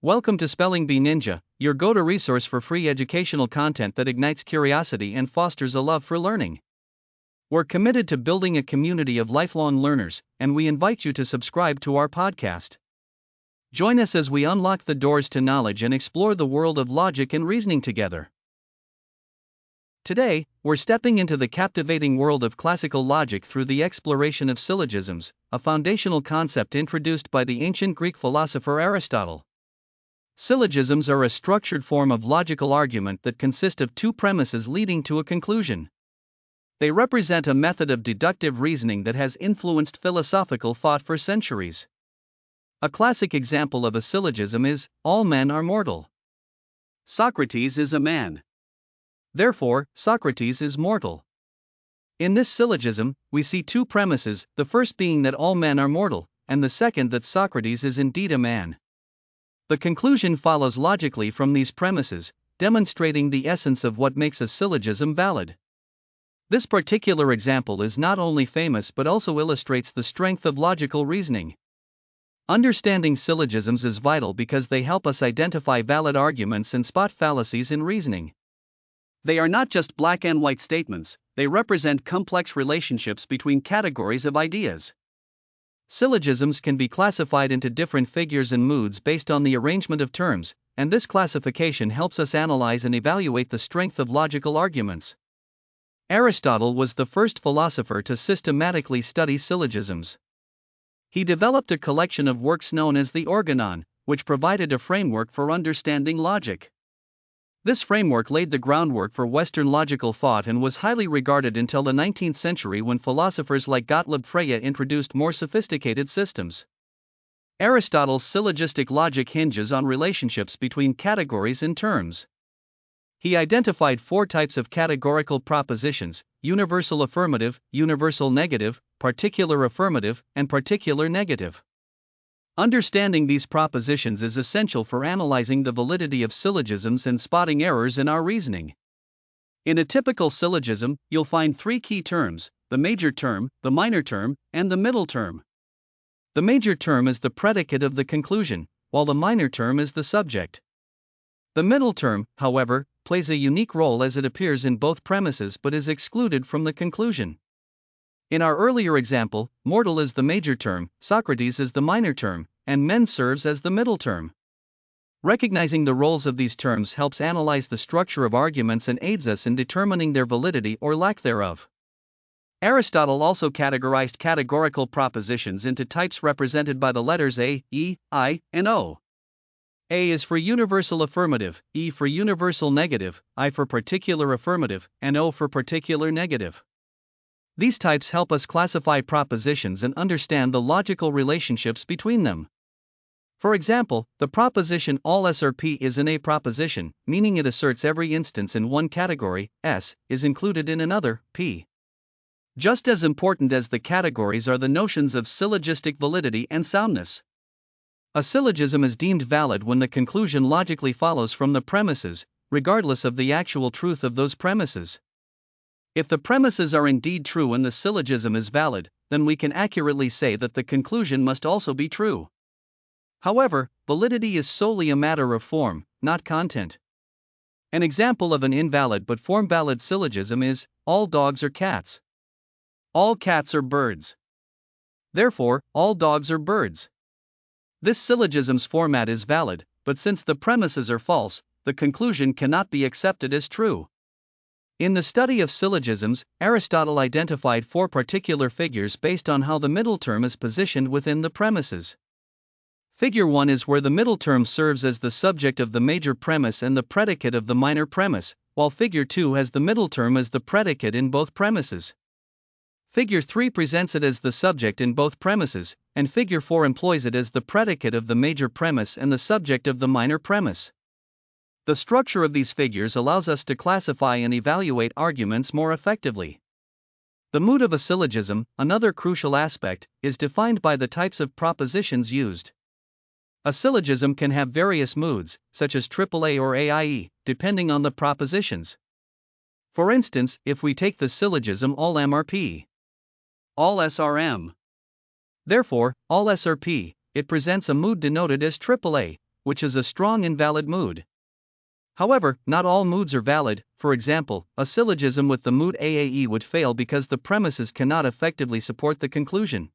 Welcome to Spelling Bee Ninja, your go-to resource for free educational content that ignites curiosity and fosters a love for learning. We're committed to building a community of lifelong learners, and we invite you to subscribe to our podcast. Join us as we unlock the doors to knowledge and explore the world of logic and reasoning together. Today, we're stepping into the captivating world of classical logic through the exploration of syllogisms, a foundational concept introduced by the ancient Greek philosopher Aristotle. Syllogisms are a structured form of logical argument that consist of two premises leading to a conclusion. They represent a method of deductive reasoning that has influenced philosophical thought for centuries. A classic example of a syllogism is, "All men are mortal. Socrates is a man. Therefore, Socrates is mortal." In this syllogism, we see two premises, the first being that all men are mortal, and the second that Socrates is indeed a man. The conclusion follows logically from these premises, demonstrating the essence of what makes a syllogism valid. This particular example is not only famous but also illustrates the strength of logical reasoning. Understanding syllogisms is vital because they help us identify valid arguments and spot fallacies in reasoning. They are not just black and white statements, they represent complex relationships between categories of ideas. Syllogisms can be classified into different figures and moods based on the arrangement of terms, and this classification helps us analyze and evaluate the strength of logical arguments. Aristotle was the first philosopher to systematically study syllogisms. He developed a collection of works known as the Organon, which provided a framework for understanding logic. This framework laid the groundwork for Western logical thought and was highly regarded until the 19th century when philosophers like Gottlob Frege introduced more sophisticated systems. Aristotle's syllogistic logic hinges on relationships between categories and terms. He identified four types of categorical propositions: universal affirmative, universal negative, particular affirmative, and particular negative. Understanding these propositions is essential for analyzing the validity of syllogisms and spotting errors in our reasoning. In a typical syllogism, you'll find three key terms: the major term, the minor term, and the middle term. The major term is the predicate of the conclusion, while the minor term is the subject. The middle term, however, plays a unique role as it appears in both premises but is excluded from the conclusion. In our earlier example, mortal is the major term, Socrates is the minor term, and men serves as the middle term. Recognizing the roles of these terms helps analyze the structure of arguments and aids us in determining their validity or lack thereof. Aristotle also categorized categorical propositions into types represented by the letters A, E, I, and O. A is for universal affirmative, E for universal negative, I for particular affirmative, and O for particular negative. These types help us classify propositions and understand the logical relationships between them. For example, the proposition all S or P is an A proposition, meaning it asserts every instance in one category, S, is included in another, P. Just as important as the categories are the notions of syllogistic validity and soundness. A syllogism is deemed valid when the conclusion logically follows from the premises, regardless of the actual truth of those premises. If the premises are indeed true and the syllogism is valid, then we can accurately say that the conclusion must also be true. However, validity is solely a matter of form, not content. An example of an invalid but form-valid syllogism is, all dogs are cats. All cats are birds. Therefore, all dogs are birds. This syllogism's format is valid, but since the premises are false, the conclusion cannot be accepted as true. In the study of syllogisms, Aristotle identified four particular figures based on how the middle term is positioned within the premises. Figure 1 is where the middle term serves as the subject of the major premise and the predicate of the minor premise, while Figure 2 has the middle term as the predicate in both premises. Figure 3 presents it as the subject in both premises, and Figure 4 employs it as the predicate of the major premise and the subject of the minor premise. The structure of these figures allows us to classify and evaluate arguments more effectively. The mood of a syllogism, another crucial aspect, is defined by the types of propositions used. A syllogism can have various moods, such as AAA or AIE, depending on the propositions. For instance, if we take the syllogism all M are P. All S are M. Therefore, all S are P, it presents a mood denoted as AAA, which is a strong and valid mood. However, not all moods are valid. For example, a syllogism with the mood AAE would fail because the premises cannot effectively support the conclusion.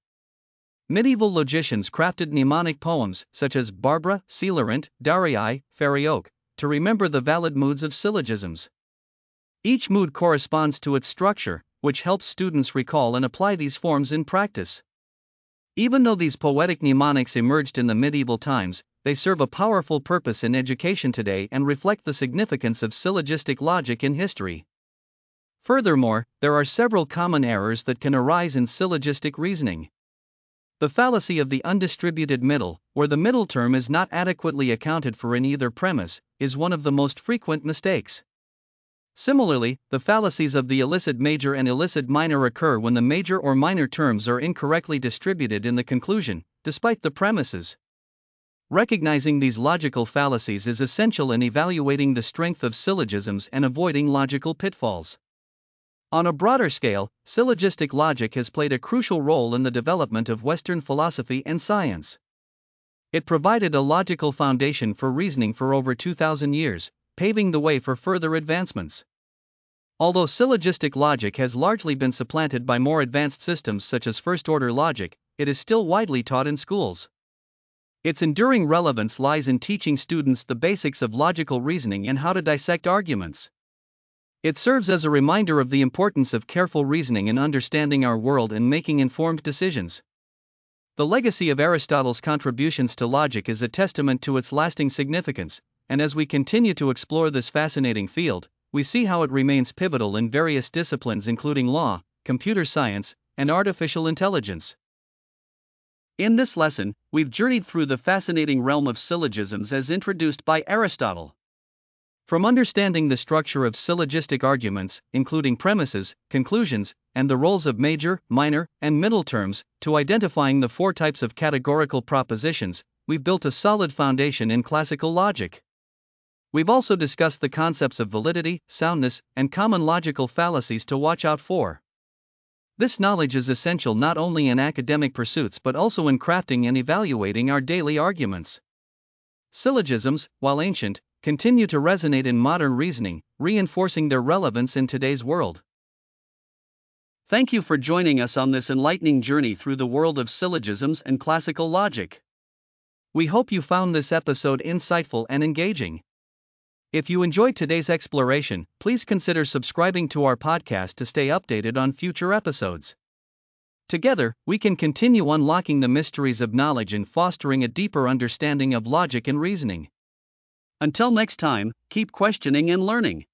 Medieval logicians crafted mnemonic poems, such as Barbara, Celerant, Darii, Fairy Oak, to remember the valid moods of syllogisms. Each mood corresponds to its structure, which helps students recall and apply these forms in practice. Even though these poetic mnemonics emerged in the medieval times, they serve a powerful purpose in education today and reflect the significance of syllogistic logic in history. Furthermore, there are several common errors that can arise in syllogistic reasoning. The fallacy of the undistributed middle, where the middle term is not adequately accounted for in either premise, is one of the most frequent mistakes. Similarly, the fallacies of the illicit major and illicit minor occur when the major or minor terms are incorrectly distributed in the conclusion, despite the premises. Recognizing these logical fallacies is essential in evaluating the strength of syllogisms and avoiding logical pitfalls. On a broader scale, syllogistic logic has played a crucial role in the development of Western philosophy and science. It provided a logical foundation for reasoning for over 2,000 years, paving the way for further advancements. Although syllogistic logic has largely been supplanted by more advanced systems such as first-order logic, it is still widely taught in schools. Its enduring relevance lies in teaching students the basics of logical reasoning and how to dissect arguments. It serves as a reminder of the importance of careful reasoning in understanding our world and making informed decisions. The legacy of Aristotle's contributions to logic is a testament to its lasting significance, and as we continue to explore this fascinating field, we see how it remains pivotal in various disciplines including law, computer science, and artificial intelligence. In this lesson, we've journeyed through the fascinating realm of syllogisms as introduced by Aristotle. From understanding the structure of syllogistic arguments, including premises, conclusions, and the roles of major, minor, and middle terms, to identifying the four types of categorical propositions, we've built a solid foundation in classical logic. We've also discussed the concepts of validity, soundness, and common logical fallacies to watch out for. This knowledge is essential not only in academic pursuits but also in crafting and evaluating our daily arguments. Syllogisms, while ancient, continue to resonate in modern reasoning, reinforcing their relevance in today's world. Thank you for joining us on this enlightening journey through the world of syllogisms and classical logic. We hope you found this episode insightful and engaging. If you enjoyed today's exploration, please consider subscribing to our podcast to stay updated on future episodes. Together, we can continue unlocking the mysteries of knowledge and fostering a deeper understanding of logic and reasoning. Until next time, keep questioning and learning.